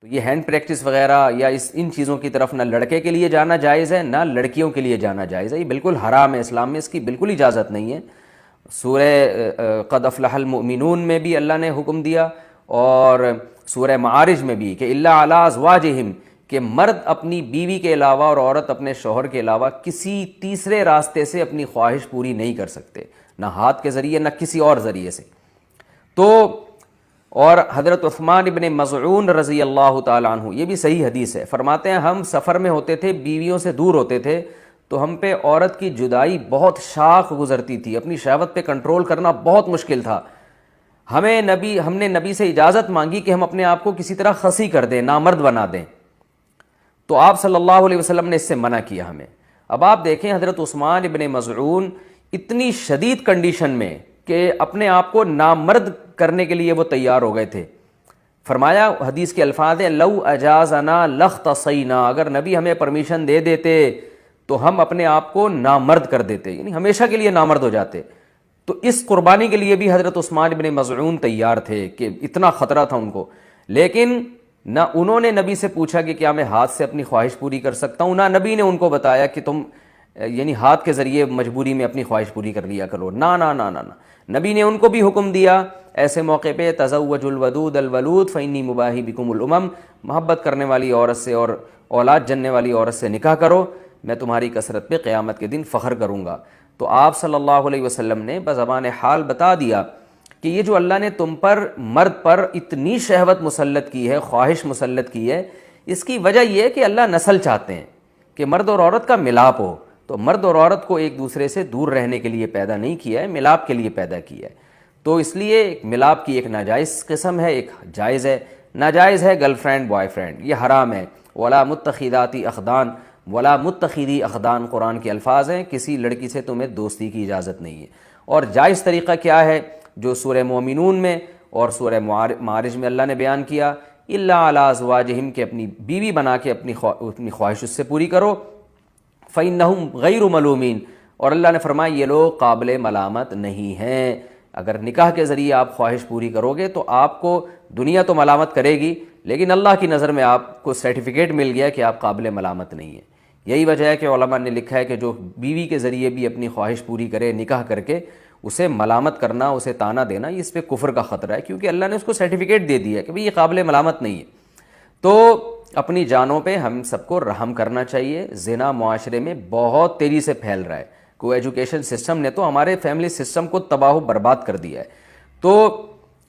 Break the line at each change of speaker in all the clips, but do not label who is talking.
تو یہ hand practice وغیرہ یا ان چیزوں کی طرف نہ لڑکے کے لیے جانا جائز ہے نہ لڑکیوں کے لیے جانا جائز ہے، یہ بالکل حرام ہے، اسلام میں اس کی بالکل اجازت نہیں ہے۔ سورہ قد افلح المؤمنون میں بھی اللہ نے حکم دیا، اور سورہ معارج میں بھی کہ الا علی ازواجہم، کہ مرد اپنی بیوی کے علاوہ اور عورت اپنے شوہر کے علاوہ کسی تیسرے راستے سے اپنی خواہش پوری نہیں کر سکتے، نہ ہاتھ کے ذریعے نہ کسی اور ذریعے سے۔ تو اور حضرت عثمان ابن مظعون رضی اللہ تعالیٰ عنہ، یہ بھی صحیح حدیث ہے، فرماتے ہیں ہم سفر میں ہوتے تھے، بیویوں سے دور ہوتے تھے، تو ہم پہ عورت کی جدائی بہت شاق گزرتی تھی، اپنی شہوت پہ کنٹرول کرنا بہت مشکل تھا۔ ہم نے نبی سے اجازت مانگی کہ ہم اپنے آپ کو کسی طرح خصی کر دیں، نامرد بنا دیں، تو آپ صلی اللہ علیہ وسلم نے اس سے منع کیا ہمیں۔ اب آپ دیکھیں حضرت عثمان ابن مظعون اتنی شدید کنڈیشن میں کہ اپنے آپ کو نامرد کرنے کے لیے وہ تیار ہو گئے تھے۔ فرمایا، حدیث کے الفاظ ہیں لو اجازنا لاختصینا، اگر نبی ہمیں پرمیشن دے دیتے تو ہم اپنے آپ کو نامرد کر دیتے، یعنی ہمیشہ کے لیے نامرد ہو جاتے۔ تو اس قربانی کے لیے بھی حضرت عثمان ابن مظعون تیار تھے کہ اتنا خطرہ تھا ان کو، لیکن نہ انہوں نے نبی سے پوچھا کہ کیا میں ہاتھ سے اپنی خواہش پوری کر سکتا ہوں، نہ نبی نے ان کو بتایا کہ تم یعنی ہاتھ کے ذریعے مجبوری میں اپنی خواہش پوری کر لیا کرو، نہ نہ نہ نہ نہ، نبی نے ان کو بھی حکم دیا ایسے موقع پہ تزوجوا الودود الولود فانی مباہی بکم الامم، محبت کرنے والی عورت سے اور اولاد جننے والی عورت سے نکاح کرو، میں تمہاری کثرت پہ قیامت کے دن فخر کروں گا۔ تو آپ صلی اللہ علیہ وسلم نے بزبان حال بتا دیا کہ یہ جو اللہ نے تم پر، مرد پر اتنی شہوت مسلط کی ہے، خواہش مسلط کی ہے، اس کی وجہ یہ ہے کہ اللہ نسل چاہتے ہیں کہ مرد اور عورت کا ملاپ ہو۔ تو مرد اور عورت کو ایک دوسرے سے دور رہنے کے لیے پیدا نہیں کیا ہے، ملاپ کے لیے پیدا کیا ہے۔ تو اس لیے ملاپ کی ایک ناجائز قسم ہے، ایک جائز ہے۔ ناجائز ہے گرل فرینڈ بوائے فرینڈ، یہ حرام ہے۔ ولا متخذاتی اخدان، ولا متخذی اخدان قرآن کے الفاظ ہیں، کسی لڑکی سے تمہیں دوستی کی اجازت نہیں ہے۔ اور جائز طریقہ کیا ہے جو سورہ مومنون میں اور سورہ معارج میں اللہ نے بیان کیا، الا علی ازواجہم، کہ اپنی بیوی بنا کے اپنی خواہش اس سے پوری کرو، فإنہم غیر ملومین، اور اللہ نے فرمایا یہ لوگ قابل ملامت نہیں ہیں۔ اگر نکاح کے ذریعے آپ خواہش پوری کرو گے تو آپ کو دنیا تو ملامت کرے گی، لیکن اللہ کی نظر میں آپ کو سرٹیفکیٹ مل گیا کہ آپ قابل ملامت نہیں ہیں۔ یہی وجہ ہے کہ علماء نے لکھا ہے کہ جو بیوی کے ذریعے بھی اپنی خواہش پوری کرے نکاح کر کے، اسے ملامت کرنا، اسے طعنہ دینا، اس پہ کفر کا خطرہ ہے، کیونکہ اللہ نے اس کو سرٹیفکیٹ دے دیا ہے کہ بھئی یہ قابل ملامت نہیں ہے۔ تو اپنی جانوں پہ ہم سب کو رحم کرنا چاہیے۔ زنا معاشرے میں بہت تیزی سے پھیل رہا ہے، کو ایجوکیشن سسٹم نے تو ہمارے فیملی سسٹم کو تباہ و برباد کر دیا ہے۔ تو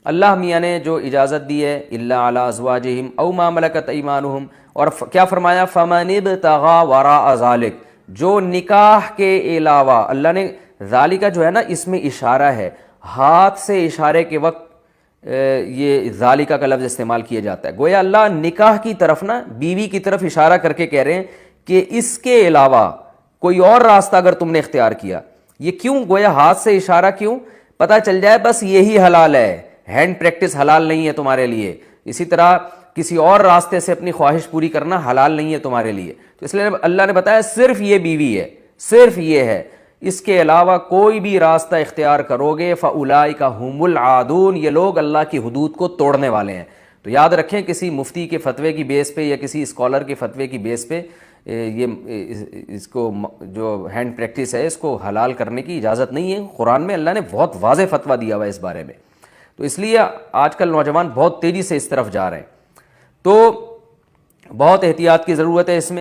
اللہ میاں نے جو اجازت دی ہے الا علی ازواجہم او ما ملکت ایمانہم، اور کیا فرمایا فمن ابتغى وراء ذلک، جو نکاح کے علاوہ، اللہ نے ذالک جو ہے نا اس میں اشارہ ہے، ہاتھ سے اشارے کے وقت یہ ذالک کا لفظ استعمال کیا جاتا ہے، گویا اللہ نکاح کی طرف نا، بیوی کی طرف اشارہ کر کے کہہ رہے ہیں کہ اس کے علاوہ کوئی اور راستہ اگر تم نے اختیار کیا۔ یہ کیوں گویا ہاتھ سے اشارہ کیوں؟ پتہ چل جائے بس یہی حلال ہے، ہینڈ پریکٹس حلال نہیں ہے تمہارے لیے، اسی طرح کسی اور راستے سے اپنی خواہش پوری کرنا حلال نہیں ہے تمہارے لیے۔ تو اس لیے اللہ نے بتایا صرف یہ بیوی ہے، صرف یہ ہے، اس کے علاوہ کوئی بھی راستہ اختیار کرو گے فاولئک هم العادون، یہ لوگ اللہ کی حدود کو توڑنے والے ہیں۔ تو یاد رکھیں کسی مفتی کے فتوے کی بیس پہ یا کسی اسکالر کے فتوے کی بیس پہ یہ اس کو جو ہینڈ پریکٹس ہے اس کو حلال کرنے کی اجازت نہیں ہے۔ قرآن میں اللہ نے بہت واضح فتویٰ دیا ہوا ہے اس بارے میں۔ تو اس لیے آج کل نوجوان بہت تیزی سے اس طرف جا رہے ہیں، تو بہت احتیاط کی ضرورت ہے اس میں۔